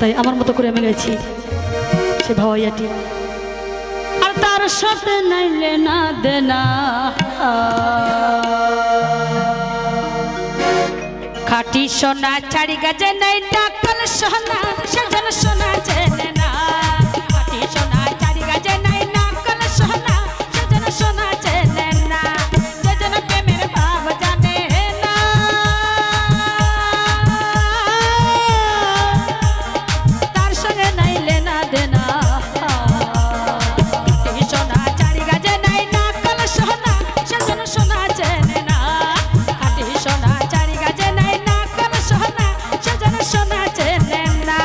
তাই আমার মতো করে আমি গাইছি সে ভাওয়াইয়াটি। আর তার সাথে নাইলে না দেনা খাটি সোনা চারি গাছে নাই টাকাল সোনা সেজন সোনা চেনে না খাটি সোনা চারি গাছে নাই টাকাল সোনা সেজন সোনা চেনে না সেজন প্রেমের ভাব জানে না তার সঙ্গে নাইলে না দেনা খাটি সোনা চারি গাছে নাই টাকাল সোনা সেজন সোনা চেনে না খাটি সোনা চারি গাছে নাই টাকাল সোনা সেজন সোনা চেনে না।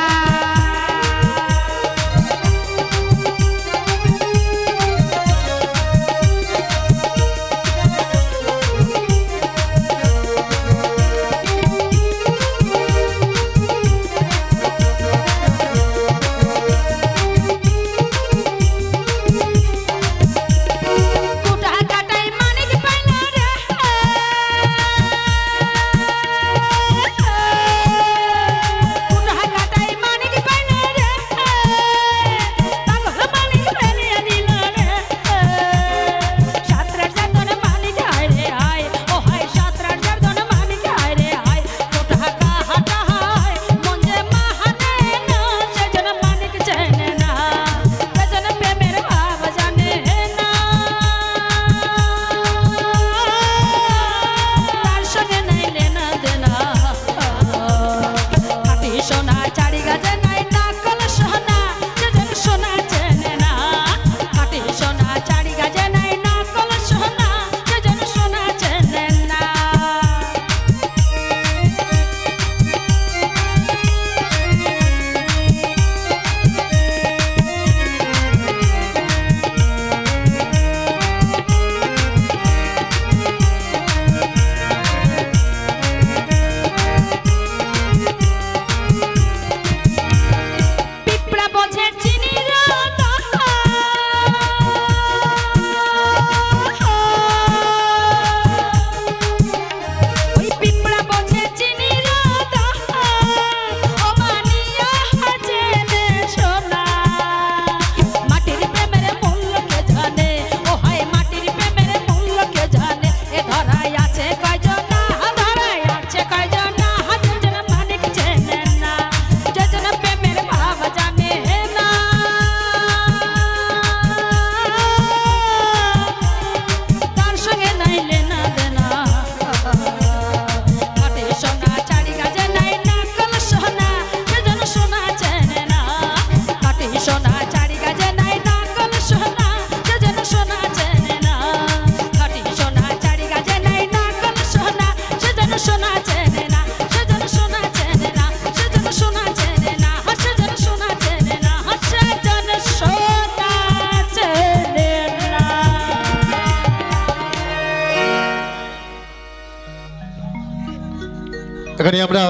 এখানে আমরা